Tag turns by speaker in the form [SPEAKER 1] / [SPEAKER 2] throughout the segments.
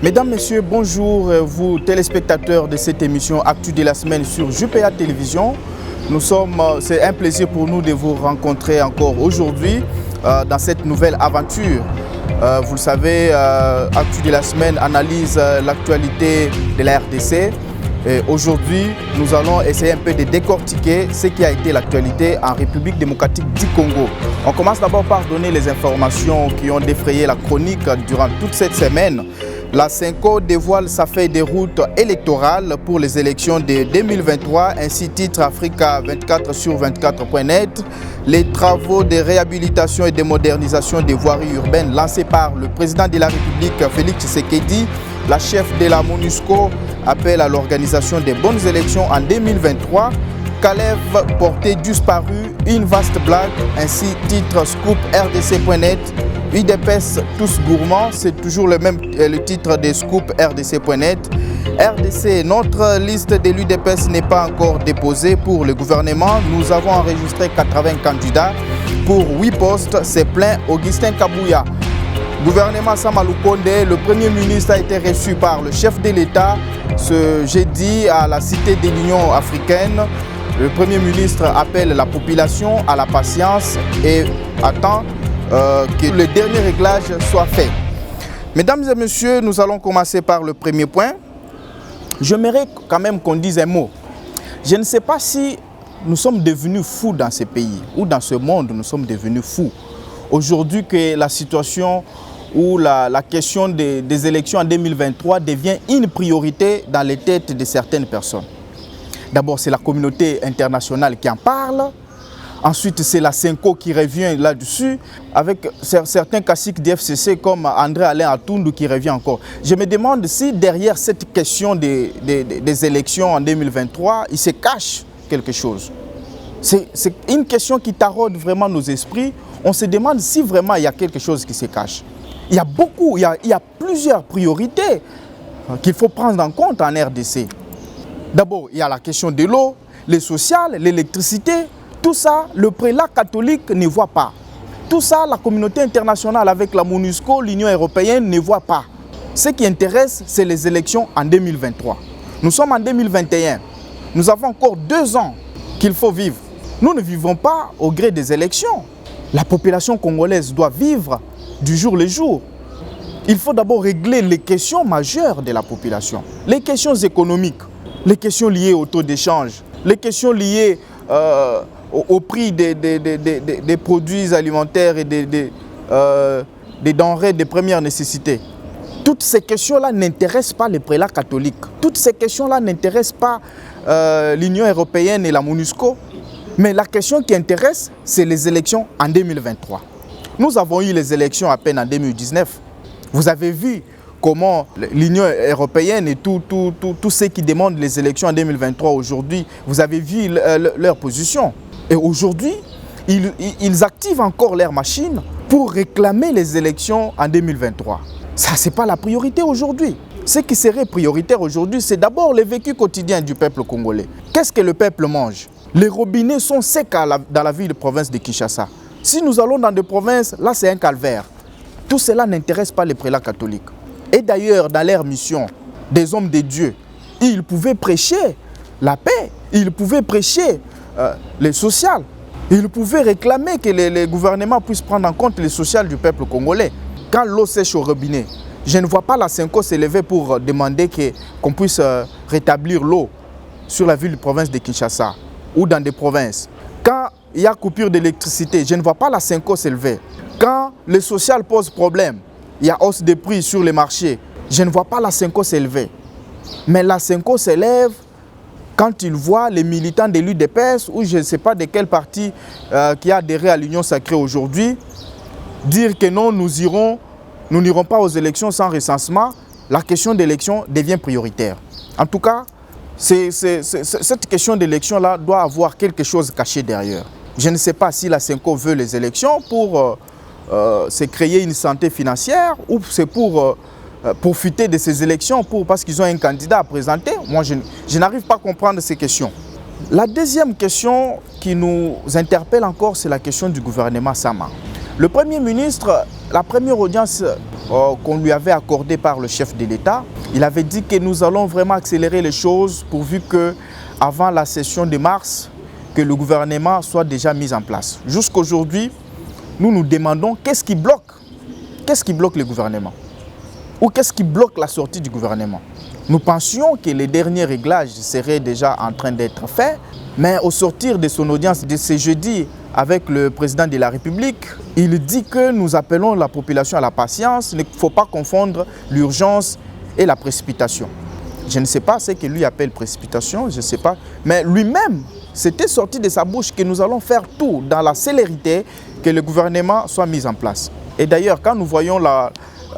[SPEAKER 1] Mesdames, Messieurs, bonjour, vous téléspectateurs de cette émission Actu de la semaine sur JPA Télévision. C'est un plaisir pour nous de vous rencontrer encore aujourd'hui dans cette nouvelle aventure. Vous le savez, Actu de la semaine analyse l'actualité de la RDC. Aujourd'hui, nous allons essayer un peu de décortiquer ce qui a été l'actualité en République démocratique du Congo. On commence d'abord par donner les informations qui ont défrayé la chronique durant toute cette semaine. La CENCO dévoile sa feuille de route électorale pour les élections de 2023, ainsi titre Africa 24 sur 24.net. Les travaux de réhabilitation et de modernisation des voiries urbaines lancés par le président de la République, Félix Tshisekedi, la chef de la MONUSCO, appelle à l'organisation des bonnes élections en 2023. Kalev porté disparu, une vaste blague, ainsi titre Scoop RDC.net. UDPS tous gourmands, c'est toujours le titre de Scoop RDC.net. RDC, notre liste de l'UDPS n'est pas encore déposée pour le gouvernement. Nous avons enregistré 80 candidats pour 8 postes, c'est plein. Augustin Kabouya. Gouvernement Samalou Kondé, le Premier ministre a été reçu par le chef de l'État ce jeudi à la Cité de l'Union africaine. Le Premier ministre appelle la population à la patience et attend que le dernier réglage soit fait. Mesdames et messieurs, nous allons commencer par le premier point. J'aimerais quand même qu'on dise un mot. Je ne sais pas si nous sommes devenus fous dans ce pays ou dans ce monde, nous sommes devenus fous. Aujourd'hui que la situation ou la question des élections en 2023 devient une priorité dans les têtes de certaines personnes. D'abord, c'est la communauté internationale qui en parle. Ensuite, c'est la CENCO qui revient là-dessus, avec certains caciques du FCC comme André-Alain Atundu qui revient encore. Je me demande si derrière cette question des élections en 2023, il se cache quelque chose. C'est une question qui taraude vraiment nos esprits. On se demande si vraiment il y a quelque chose qui se cache. Il y a plusieurs priorités qu'il faut prendre en compte en RDC. D'abord, il y a la question de l'eau, les sociales, l'électricité. Tout ça, le prélat catholique ne voit pas. Tout ça, la communauté internationale avec la MONUSCO, l'Union européenne ne voit pas. Ce qui intéresse, c'est les élections en 2023. Nous sommes en 2021. Nous avons encore 2 ans qu'il faut vivre. Nous ne vivons pas au gré des élections. La population congolaise doit vivre du jour le jour. Il faut d'abord régler les questions majeures de la population. Les questions économiques, les questions liées au taux d'échange, les questions liées au prix des produits alimentaires et des denrées de première nécessité. Toutes ces questions-là n'intéressent pas les prélats catholiques. Toutes ces questions-là n'intéressent pas l'Union européenne et la MONUSCO. Mais la question qui intéresse, c'est les élections en 2023. Nous avons eu les élections à peine en 2019. Vous avez vu comment l'Union européenne et tous ceux qui demandent les élections en 2023 aujourd'hui, vous avez vu leur position. Et aujourd'hui, ils activent encore leur machine pour réclamer les élections en 2023. Ça, ce n'est pas la priorité aujourd'hui. Ce qui serait prioritaire aujourd'hui, c'est d'abord le vécu quotidien du peuple congolais. Qu'est-ce que le peuple mange? Les robinets sont secs dans la ville de province de Kinshasa. Si nous allons dans des provinces, là c'est un calvaire. Tout cela n'intéresse pas les prélats catholiques. Et d'ailleurs, dans leur mission, des hommes de Dieu, ils pouvaient prêcher la paix, ils pouvaient prêcher les sociales, ils pouvaient réclamer que les gouvernements puissent prendre en compte les sociales du peuple congolais. Quand l'eau sèche au robinet, je ne vois pas la CENCO s'élever pour demander qu'on puisse rétablir l'eau sur la ville de province de Kinshasa ou dans des provinces. Quand il y a coupure d'électricité, je ne vois pas la CENCO s'élever. Quand le social pose problème, il y a hausse des prix sur les marchés. Je ne vois pas la Senco s'élever. Mais la Senco s'élève quand il voit les militants de l'UDPS, ou je ne sais pas de quel parti qui a adhéré à l'Union Sacrée aujourd'hui, dire que non, nous n'irons pas aux élections sans recensement. La question d'élection devient prioritaire. En tout cas, cette question d'élection-là doit avoir quelque chose caché derrière. Je ne sais pas si la Senco veut les élections pour se créer une santé financière ou c'est pour profiter de ces élections parce qu'ils ont un candidat à présenter. Moi, je n'arrive pas à comprendre ces questions. La deuxième question qui nous interpelle encore, c'est la question du gouvernement Sama. Le Premier ministre, la première audience qu'on lui avait accordée par le chef de l'État, il avait dit que nous allons vraiment accélérer les choses pourvu que, avant la session de mars, que le gouvernement soit déjà mis en place. Jusqu'aujourd'hui, nous nous demandons qu'est-ce qui bloque le gouvernement ou qu'est-ce qui bloque la sortie du gouvernement. Nous pensions que les derniers réglages seraient déjà en train d'être faits, mais au sortir de son audience de ce jeudi avec le président de la République, il dit que nous appelons la population à la patience, il ne faut pas confondre l'urgence et la précipitation. Je ne sais pas ce que lui appelle précipitation, je ne sais pas, mais lui-même, c'était sorti de sa bouche que nous allons faire tout dans la célérité que le gouvernement soit mis en place. Et d'ailleurs, quand nous voyons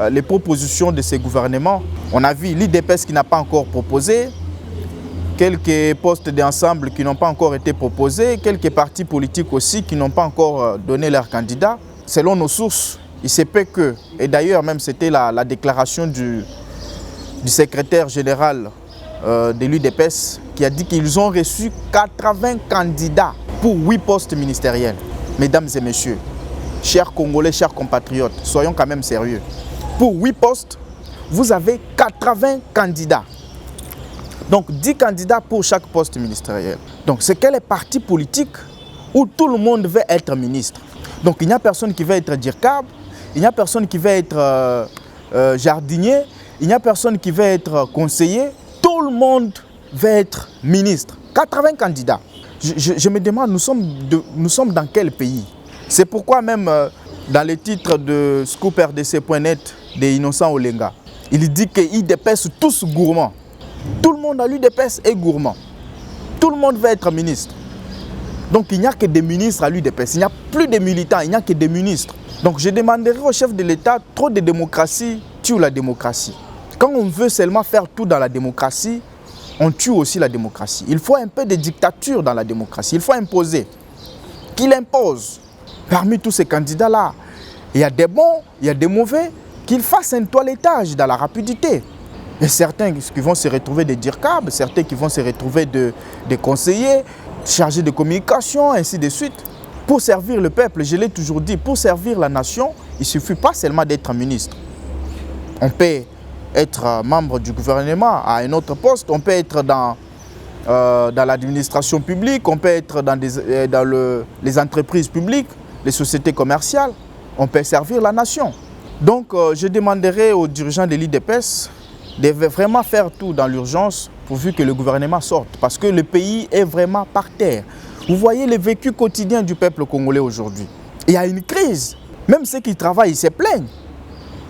[SPEAKER 1] les propositions de ces gouvernements, on a vu l'IDPS qui n'a pas encore proposé, quelques postes d'ensemble qui n'ont pas encore été proposés, quelques partis politiques aussi qui n'ont pas encore donné leurs candidats. Selon nos sources, il se peut que, et d'ailleurs même c'était la déclaration du secrétaire général de l'UDPS qui a dit qu'ils ont reçu 80 candidats pour 8 postes ministériels. Mesdames et messieurs, chers Congolais, chers compatriotes, soyons quand même sérieux. Pour 8 postes, vous avez 80 candidats. Donc 10 candidats pour chaque poste ministériel. Donc c'est quel est parti politique où tout le monde veut être ministre. Donc il n'y a personne qui veut être DIRCAB, il n'y a personne qui veut être jardinier, il n'y a personne qui veut être conseiller. Tout le monde veut être ministre. 80 candidats. Je me demande, nous sommes dans quel pays? C'est pourquoi même dans les titres de ScoopRDC.net de Innocent Olenga, il dit qu'ils dépassent tous gourmands. Tout le monde à l'UDPS est gourmand. Tout le monde veut être ministre. Donc il n'y a que des ministres à l'UDPS. Il n'y a plus de militants, il n'y a que des ministres. Donc je demanderai au chef de l'État, trop de démocratie tue la démocratie. Quand on veut seulement faire tout dans la démocratie, on tue aussi la démocratie. Il faut un peu de dictature dans la démocratie. Il faut imposer. Qu'il impose. Parmi tous ces candidats-là, il y a des bons, il y a des mauvais, qu'ils fassent un toilettage dans la rapidité. Et certains qui vont se retrouver des DIRCAB, certains qui vont se retrouver des conseillers, chargés de communication, ainsi de suite. Pour servir le peuple, je l'ai toujours dit, pour servir la nation, il ne suffit pas seulement d'être ministre. On peut être membre du gouvernement à un autre poste, on peut être dans l'administration publique, on peut être dans les entreprises publiques, les sociétés commerciales, on peut servir la nation. Donc je demanderai aux dirigeants de l'IDPS de vraiment faire tout dans l'urgence pourvu que le gouvernement sorte. Parce que le pays est vraiment par terre. Vous voyez le vécu quotidien du peuple congolais aujourd'hui. Il y a une crise. Même ceux qui travaillent, ils se plaignent.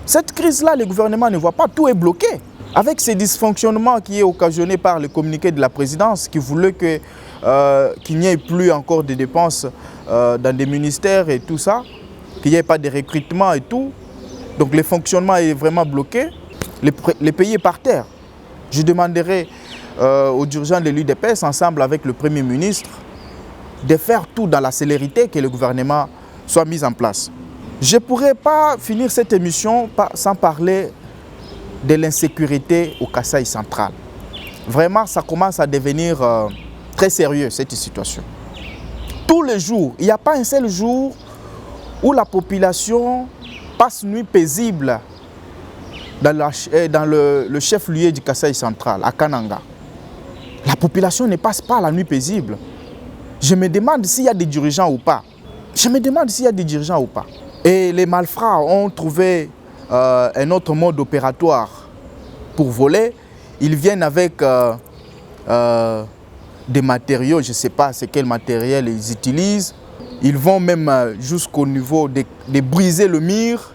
[SPEAKER 1] Cette crise-là, le gouvernement ne voit pas, tout est bloqué. Avec ces dysfonctionnements qui est occasionné par le communiqué de la présidence qui voulait qu'il n'y ait plus encore de dépenses dans des ministères et tout ça, qu'il n'y ait pas de recrutement et tout. Donc le fonctionnement est vraiment bloqué. Le pays est par terre. Je demanderai aux dirigeants de l'UDPS, ensemble avec le Premier ministre, de faire tout dans la célérité que le gouvernement soit mis en place. Je ne pourrais pas finir cette émission sans parler de l'insécurité au Kasaï central. Vraiment, ça commence à devenir très sérieux, cette situation. Tous les jours, il n'y a pas un seul jour où la population passe nuit paisible dans le chef-lieu du Kasaï central, à Kananga. La population ne passe pas la nuit paisible. Je me demande s'il y a des dirigeants ou pas. Et les malfrats ont trouvé un autre mode opératoire pour voler. Ils viennent avec des matériaux, je ne sais pas quel matériel ils utilisent. Ils vont même jusqu'au niveau de briser le mur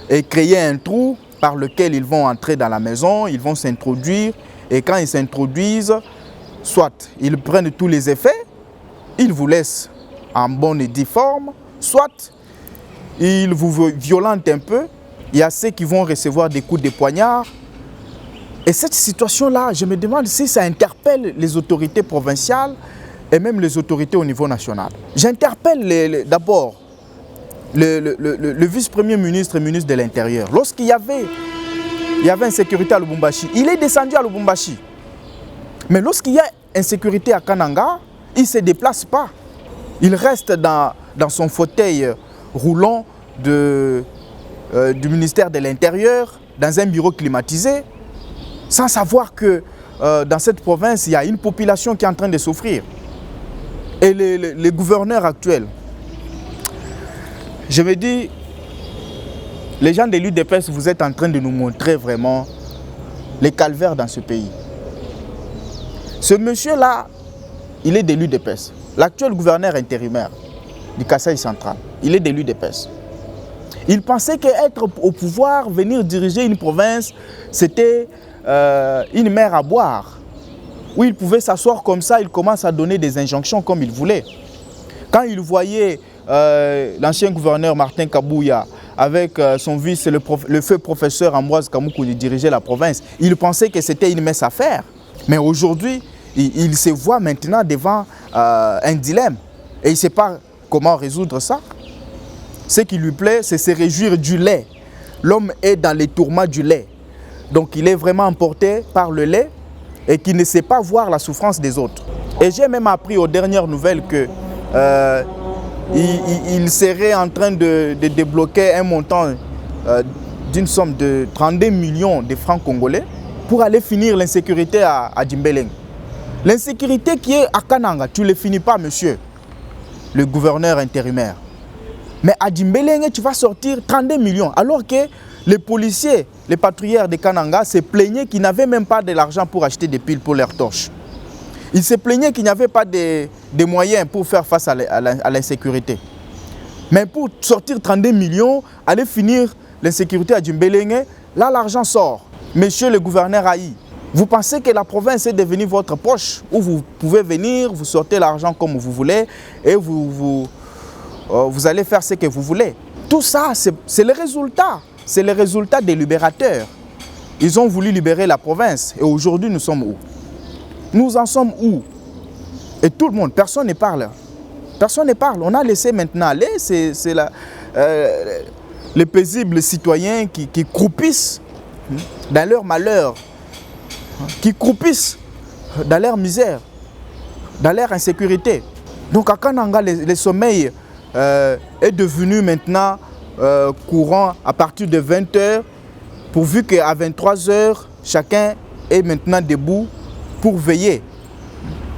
[SPEAKER 1] et créer un trou par lequel ils vont entrer dans la maison, ils vont s'introduire. Et quand ils s'introduisent, soit ils prennent tous les effets, ils vous laissent en bonne et due forme, soit ils vous violentent un peu. Il y a ceux qui vont recevoir des coups de poignard. Et cette situation-là, je me demande si ça interpelle les autorités provinciales et même les autorités au niveau national. J'interpelle d'abord le vice-premier ministre et ministre de l'Intérieur. Lorsqu'il y avait insécurité à Lubumbashi, il est descendu à Lubumbashi. Mais lorsqu'il y a insécurité à Kananga, il ne se déplace pas. Il reste dans son fauteuil roulant du ministère de l'Intérieur, dans un bureau climatisé, sans savoir que dans cette province, il y a une population qui est en train de souffrir. Et les gouverneurs actuels, je me dis, les gens de l'UDPS, vous êtes en train de nous montrer vraiment les calvaires dans ce pays. Ce monsieur-là, il est de l'UDPS. L'actuel gouverneur intérimaire du Kasaï central, il est de l'UDPS. Il pensait qu'être au pouvoir, venir diriger une province, c'était une mer à boire, où il pouvait s'asseoir comme ça, il commence à donner des injonctions comme il voulait. Quand il voyait l'ancien gouverneur Martin Kabouya avec son vice, le feu professeur Ambroise Kamoukou diriger la province, il pensait que c'était une mince affaire. Mais aujourd'hui, il se voit maintenant devant un dilemme et il ne sait pas comment résoudre ça. Ce qui lui plaît, c'est se réjouir du lait. L'homme est dans les tourments du lait. Donc il est vraiment emporté par le lait et qui ne sait pas voir la souffrance des autres. Et j'ai même appris aux dernières nouvelles que il serait en train de débloquer un montant d'une somme de 32 millions de francs congolais pour aller finir l'insécurité à Dimbéleng. L'insécurité qui est à Kananga, tu ne le finis pas, monsieur le gouverneur intérimaire. Mais à Dimbéleng, tu vas sortir 32 millions, alors que les policiers, les patrouilleurs de Kananga se plaignaient qu'ils n'avaient même pas de l'argent pour acheter des piles pour leurs torches. Ils se plaignaient qu'il n'y avait pas de moyens pour faire face à l'insécurité. Mais pour sortir 32 millions, aller finir l'insécurité à Dimbéleng, là l'argent sort. Monsieur le gouverneur Haï, vous pensez que la province est devenue votre poche, où vous pouvez venir, vous sortez l'argent comme vous voulez et vous allez faire ce que vous voulez. Tout ça, c'est le résultat. C'est le résultat des libérateurs. Ils ont voulu libérer la province. Et aujourd'hui, nous sommes où? Nous en sommes où? Et tout le monde, personne ne parle. Personne ne parle. On a laissé maintenant aller. C'est les paisibles citoyens qui croupissent dans leur malheur, qui croupissent dans leur misère, dans leur insécurité. Donc à Kananga, le sommeil est devenu maintenant courant à partir de 20 h, pourvu qu'à 23 h, chacun est maintenant debout pour veiller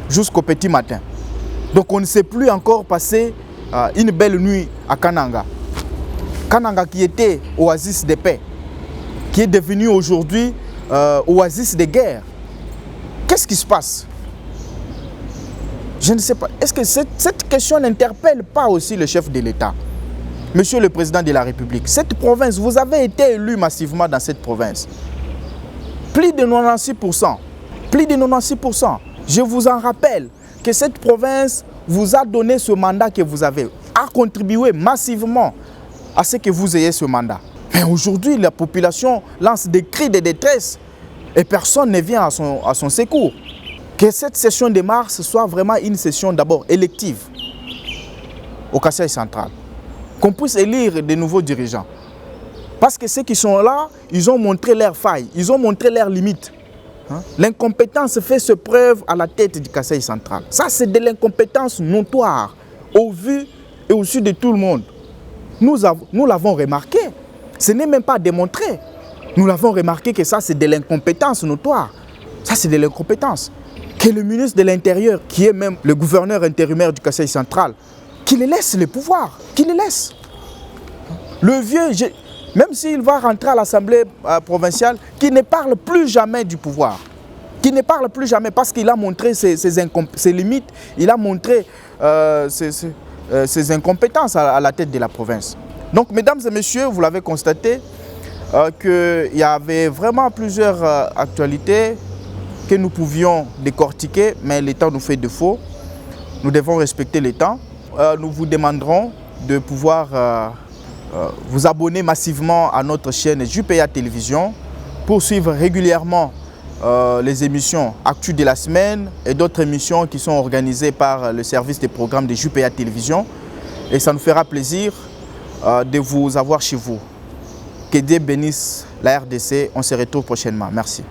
[SPEAKER 1] jusqu'au petit matin. Donc on ne sait plus encore passer une belle nuit à Kananga. Kananga qui était oasis de paix, qui est devenu aujourd'hui oasis de guerre. Qu'est-ce qui se passe? Je ne sais pas. Est-ce que cette question n'interpelle pas aussi le chef de l'État? Monsieur le Président de la République, cette province, vous avez été élu massivement dans cette province. Plus de 96%. Plus de 96%. Je vous en rappelle que cette province vous a donné ce mandat que vous avez, a contribué massivement à ce que vous ayez ce mandat. Mais aujourd'hui, la population lance des cris de détresse et personne ne vient à son secours. Que cette session de mars soit vraiment une session d'abord élective au Kasaï central. Qu'on puisse élire de nouveaux dirigeants. Parce que ceux qui sont là, ils ont montré leurs failles, ils ont montré leurs limites. L'incompétence fait ses preuves à la tête du Kasaï central. Ça, c'est de l'incompétence notoire, au vu et au su de tout le monde. Nous l'avons remarqué. Ce n'est même pas démontré. Nous l'avons remarqué que ça, c'est de l'incompétence notoire. Ça, c'est de l'incompétence. Que le ministre de l'Intérieur, qui est même le gouverneur intérimaire du Kasaï central, qu'il laisse le pouvoir, qu'il le laisse. Le vieux, même s'il va rentrer à l'Assemblée provinciale, qu'il ne parle plus jamais du pouvoir. Qu'il ne parle plus jamais parce qu'il a montré ses limites, il a montré ses incompétences à la tête de la province. Donc, mesdames et messieurs, vous l'avez constaté, qu'il y avait vraiment plusieurs actualités que nous pouvions décortiquer, mais le temps nous fait défaut. Nous devons respecter le temps. Nous vous demanderons de pouvoir vous abonner massivement à notre chaîne JPA Télévision pour suivre régulièrement les émissions Actu de la semaine et d'autres émissions qui sont organisées par le service des programmes de JPA Télévision. Et ça nous fera plaisir de vous avoir chez vous. Que Dieu bénisse la RDC. On se retrouve prochainement. Merci.